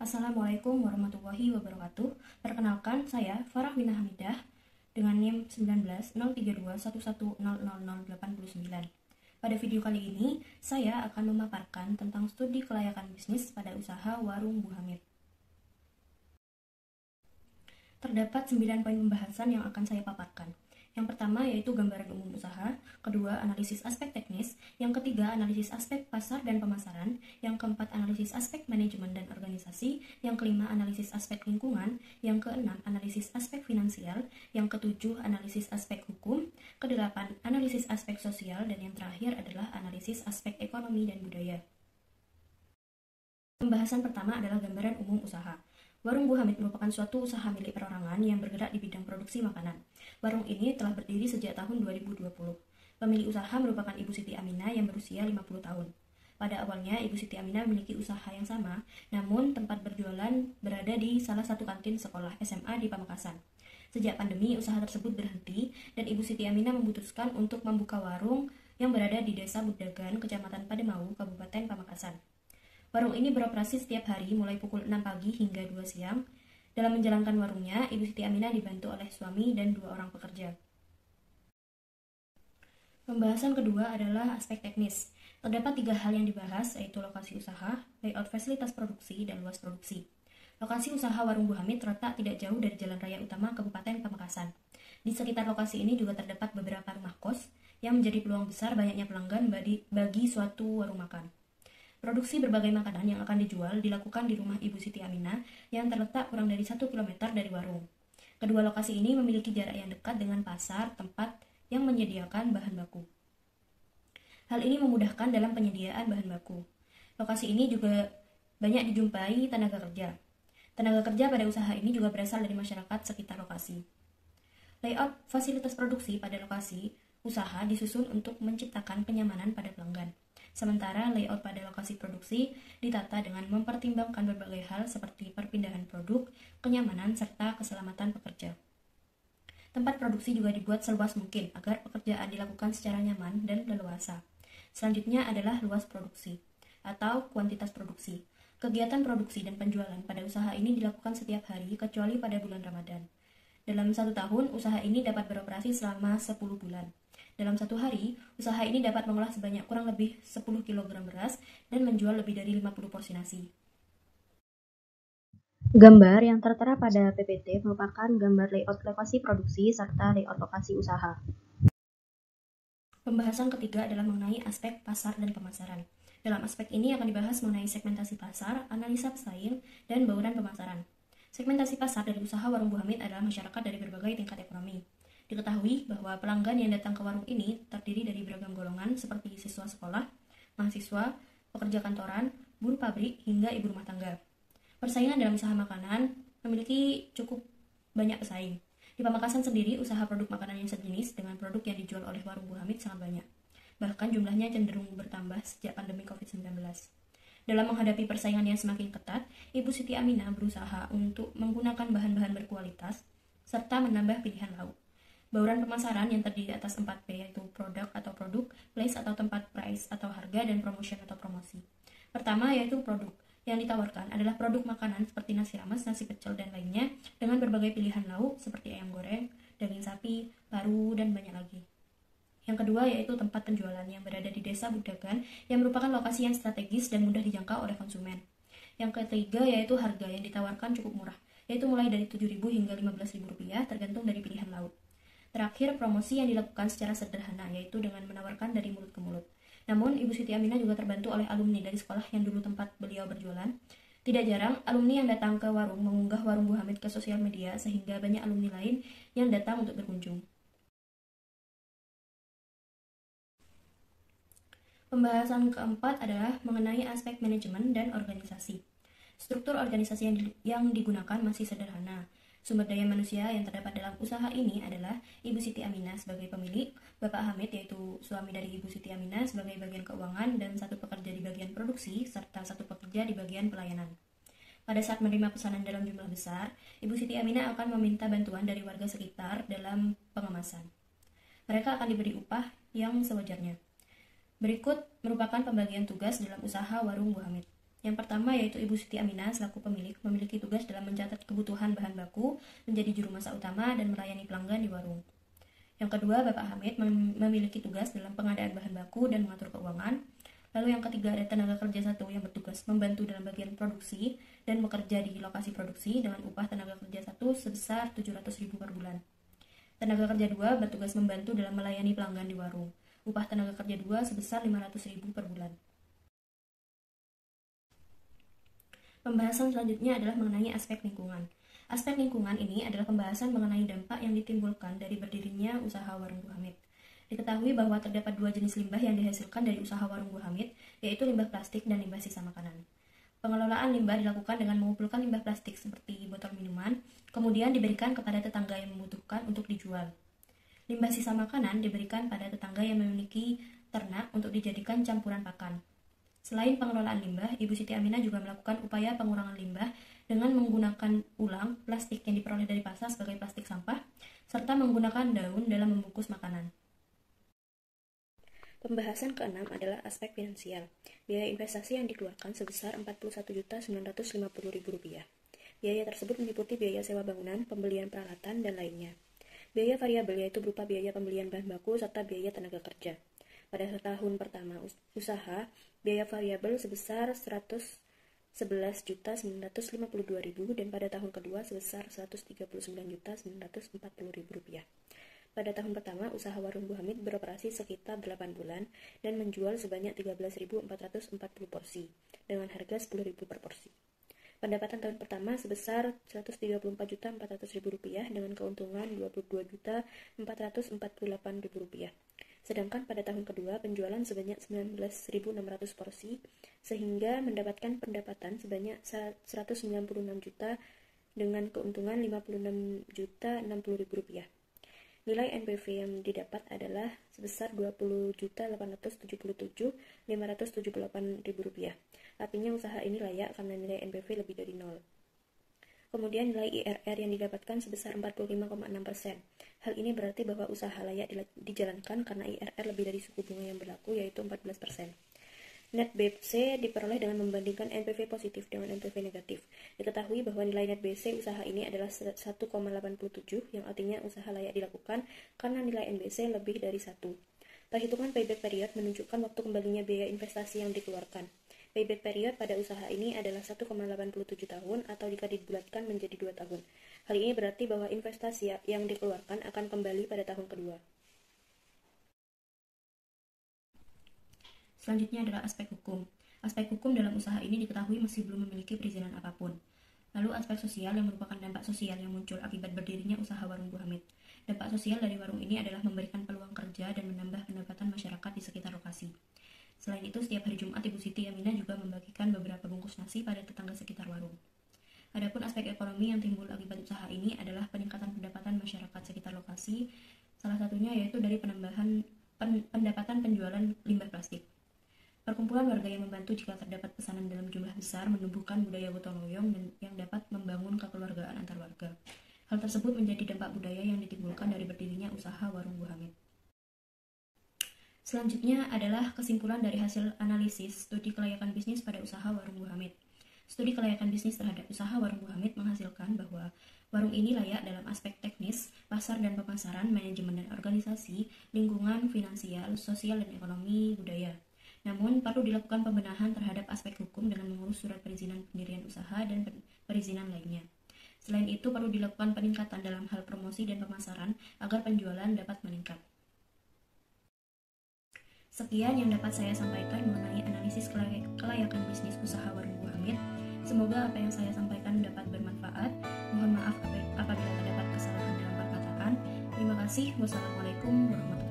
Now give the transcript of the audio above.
Assalamualaikum warahmatullahi wabarakatuh. Perkenalkan, saya Farah Wina Hamidah dengan NIM 19.03211000089. Pada video kali ini, saya akan memaparkan tentang studi kelayakan bisnis pada usaha warung Bu Hamid. Terdapat 9 poin pembahasan yang akan saya paparkan. Yang pertama yaitu gambaran umum usaha, kedua analisis aspek teknis, yang ketiga analisis aspek pasar dan pemasaran, yang keempat analisis aspek manajemen dan organisasi, yang kelima analisis aspek lingkungan, yang keenam analisis aspek finansial, yang ketujuh analisis aspek hukum, kedelapan analisis aspek sosial, dan yang terakhir adalah analisis aspek ekonomi dan budaya. Pembahasan pertama adalah gambaran umum usaha. Warung Bu Hamid merupakan suatu usaha milik perorangan yang bergerak di bidang produksi makanan. Warung ini telah berdiri sejak tahun 2020. Pemilik usaha merupakan Ibu Siti Aminah yang berusia 50 tahun. Pada awalnya, Ibu Siti Aminah memiliki usaha yang sama, namun tempat berjualan berada di salah satu kantin sekolah SMA di Pamekasan. Sejak pandemi, usaha tersebut berhenti dan Ibu Siti Aminah memutuskan untuk membuka warung yang berada di Desa Budagan, Kecamatan Pademau, Kabupaten Pamekasan. Warung ini beroperasi setiap hari mulai pukul 6 pagi hingga 2 siang. Dalam menjalankan warungnya, Ibu Siti Aminah dibantu oleh suami dan 2 orang pekerja. Pembahasan kedua adalah aspek teknis. Terdapat 3 hal yang dibahas, yaitu lokasi usaha, layout fasilitas produksi, dan luas produksi. Lokasi usaha warung Bu Hamid terletak tidak jauh dari jalan raya utama Kabupaten Pamekasan. Di sekitar lokasi ini juga terdapat beberapa rumah kos yang menjadi peluang besar banyaknya pelanggan bagi suatu warung makan. Produksi berbagai makanan yang akan dijual dilakukan di rumah Ibu Siti Aminah yang terletak kurang dari 1 km dari warung. Kedua lokasi ini memiliki jarak yang dekat dengan pasar tempat yang menyediakan bahan baku. Hal ini memudahkan dalam penyediaan bahan baku. Lokasi ini juga banyak dijumpai tenaga kerja. Tenaga kerja pada usaha ini juga berasal dari masyarakat sekitar lokasi. Layout fasilitas produksi pada lokasi usaha disusun untuk menciptakan kenyamanan pada pelanggan. Sementara layout pada lokasi produksi ditata dengan mempertimbangkan berbagai hal seperti perpindahan produk, kenyamanan, serta keselamatan pekerja. Tempat produksi juga dibuat seluas mungkin agar pekerjaan dilakukan secara nyaman dan leluasa. Selanjutnya adalah luas produksi atau kuantitas produksi. Kegiatan produksi dan penjualan pada usaha ini dilakukan setiap hari kecuali pada bulan Ramadan. Dalam 1 tahun, usaha ini dapat beroperasi selama 10 bulan. Dalam 1 hari, usaha ini dapat mengolah sebanyak kurang lebih 10 kg beras dan menjual lebih dari 50 porsi nasi. Gambar yang tertera pada PPT merupakan gambar layout lokasi produksi serta layout lokasi usaha. Pembahasan ketiga adalah mengenai aspek pasar dan pemasaran. Dalam aspek ini akan dibahas mengenai segmentasi pasar, analisa pesaing, dan bauran pemasaran. Segmentasi pasar dari usaha warung Bu Hamid adalah masyarakat dari berbagai tingkat ekonomi. Diketahui bahwa pelanggan yang datang ke warung ini terdiri dari beragam golongan seperti siswa sekolah, mahasiswa, pekerja kantoran, buruh pabrik, hingga ibu rumah tangga. Persaingan dalam usaha makanan memiliki cukup banyak pesaing. Di Pamekasan sendiri, usaha produk makanan yang sejenis dengan produk yang dijual oleh warung Bu Hamid sangat banyak. Bahkan jumlahnya cenderung bertambah sejak pandemi COVID-19. Dalam menghadapi persaingan yang semakin ketat, Ibu Siti Aminah berusaha untuk menggunakan bahan-bahan berkualitas serta menambah pilihan lauk. Bauran pemasaran yang terdiri atas 4P yaitu produk atau produk, place atau tempat, price atau harga, dan promotion atau promosi. Pertama yaitu produk. Yang ditawarkan adalah produk makanan seperti nasi rames, nasi pecel, dan lainnya dengan berbagai pilihan lauk seperti ayam goreng, daging sapi, paru, dan banyak lagi. Yang kedua yaitu tempat penjualan yang berada di Desa Budagan yang merupakan lokasi yang strategis dan mudah dijangkau oleh konsumen. Yang ketiga yaitu harga yang ditawarkan cukup murah, yaitu mulai dari 7.000 hingga 15.000 rupiah tergantung dari pilihan lauk. Terakhir, promosi yang dilakukan secara sederhana, yaitu dengan menawarkan dari mulut ke mulut. Namun, Ibu Siti Aminah juga terbantu oleh alumni dari sekolah yang dulu tempat beliau berjualan. Tidak jarang, alumni yang datang ke warung mengunggah warung Bu Hamid ke sosial media, sehingga banyak alumni lain yang datang untuk berkunjung. Pembahasan keempat adalah mengenai aspek manajemen dan organisasi. Struktur organisasi yang digunakan masih sederhana. Sumber daya manusia yang terdapat dalam usaha ini adalah Ibu Siti Aminah sebagai pemilik, Bapak Hamid yaitu suami dari Ibu Siti Aminah sebagai bagian keuangan dan 1 pekerja di bagian produksi serta 1 pekerja di bagian pelayanan. Pada saat menerima pesanan dalam jumlah besar, Ibu Siti Aminah akan meminta bantuan dari warga sekitar dalam pengemasan. Mereka akan diberi upah yang sewajarnya. Berikut merupakan pembagian tugas dalam usaha warung Bu Hamid. Yang pertama yaitu Ibu Siti Aminah selaku pemilik memiliki tugas dalam mencatat kebutuhan bahan baku, menjadi juru masak utama, dan melayani pelanggan di warung. Yang kedua, Bapak Hamid memiliki tugas dalam pengadaan bahan baku dan mengatur keuangan. Lalu yang ketiga ada tenaga kerja satu yang bertugas membantu dalam bagian produksi dan bekerja di lokasi produksi dengan upah tenaga kerja satu sebesar 700.000 per bulan. Tenaga kerja dua bertugas membantu dalam melayani pelanggan di warung. Upah tenaga kerja dua sebesar 500.000 per bulan. Pembahasan selanjutnya adalah mengenai aspek lingkungan. Aspek lingkungan ini adalah pembahasan mengenai dampak yang ditimbulkan dari berdirinya usaha warung Bu Hamid. Diketahui bahwa terdapat dua jenis limbah yang dihasilkan dari usaha warung Bu Hamid, yaitu limbah plastik dan limbah sisa makanan. Pengelolaan limbah dilakukan dengan mengumpulkan limbah plastik seperti botol minuman, kemudian diberikan kepada tetangga yang membutuhkan untuk dijual. Limbah sisa makanan diberikan pada tetangga yang memiliki ternak untuk dijadikan campuran pakan. Selain pengelolaan limbah, Ibu Siti Aminah juga melakukan upaya pengurangan limbah dengan menggunakan ulang plastik yang diperoleh dari pasar sebagai plastik sampah, serta menggunakan daun dalam membungkus makanan. Pembahasan keenam adalah aspek finansial. Biaya investasi yang dikeluarkan sebesar Rp41.950.000. Biaya tersebut meliputi biaya sewa bangunan, pembelian peralatan, dan lainnya. Biaya variabel yaitu berupa biaya pembelian bahan baku serta biaya tenaga kerja. Pada tahun pertama usaha, biaya variabel sebesar Rp11.952.000 dan pada tahun kedua sebesar Rp139.940.000. Pada tahun pertama, usaha warung Bu Hamid beroperasi sekitar 8 bulan dan menjual sebanyak 13.440 porsi dengan harga Rp10.000 per porsi. Pendapatan tahun pertama sebesar Rp134.400.000 dengan keuntungan Rp22.448.000. Sedangkan pada tahun kedua penjualan sebanyak 19.600 porsi sehingga mendapatkan pendapatan sebanyak 196 juta dengan keuntungan Rp56.060.000. Nilai NPV yang didapat adalah sebesar Rp20.877.578.000. Artinya usaha ini layak karena nilai NPV lebih dari 0. Kemudian nilai IRR yang didapatkan sebesar 45,6%. Hal ini berarti bahwa usaha layak dijalankan karena IRR lebih dari suku bunga yang berlaku yaitu 14%. Net BC diperoleh dengan membandingkan NPV positif dengan NPV negatif. Diketahui bahwa nilai net BC usaha ini adalah 1,87 yang artinya usaha layak dilakukan karena nilai NBC lebih dari 1. Perhitungan payback period menunjukkan waktu kembalinya biaya investasi yang dikeluarkan. Payback period pada usaha ini adalah 1,87 tahun atau jika dibulatkan menjadi 2 tahun. Hal ini berarti bahwa investasi yang dikeluarkan akan kembali pada tahun kedua. Selanjutnya adalah aspek hukum. Aspek hukum dalam usaha ini diketahui masih belum memiliki perizinan apapun. Lalu aspek sosial yang merupakan dampak sosial yang muncul akibat berdirinya usaha warung Bu Hamid. Dampak sosial dari warung ini adalah memberikan peluang kerja dan menambah pendapatan masyarakat di sekitar lokasi. Selain itu, setiap hari Jumat Ibu Siti Aminah juga membagikan beberapa bungkus nasi pada tetangga sekitar warung. Adapun aspek ekonomi yang timbul akibat usaha ini adalah peningkatan pendapatan masyarakat sekitar lokasi, salah satunya yaitu dari penambahan pendapatan penjualan limbah plastik. Perkumpulan warga yang membantu jika terdapat pesanan dalam jumlah besar menumbuhkan budaya gotong royong dan yang dapat membangun kekeluargaan antar warga. Hal tersebut menjadi dampak budaya yang ditimbulkan dari berdirinya usaha warung Bu Hamid. Selanjutnya adalah kesimpulan dari hasil analisis studi kelayakan bisnis pada usaha warung Bu Hamid. Studi kelayakan bisnis terhadap usaha warung Bu Hamid menghasilkan bahwa warung ini layak dalam aspek teknis, pasar dan pemasaran, manajemen dan organisasi, lingkungan, finansial, sosial dan ekonomi, budaya. Namun, perlu dilakukan pembenahan terhadap aspek hukum dengan mengurus surat perizinan pendirian usaha dan perizinan lainnya. Selain itu, perlu dilakukan peningkatan dalam hal promosi dan pemasaran agar penjualan dapat meningkat. Sekian yang dapat saya sampaikan mengenai analisis kelayakan bisnis usaha warung Bu Hamid. Semoga apa yang saya sampaikan dapat bermanfaat. Mohon maaf apabila terdapat kesalahan dalam perkataan. Terima kasih. Wassalamualaikum warahmatullahi wabarakatuh.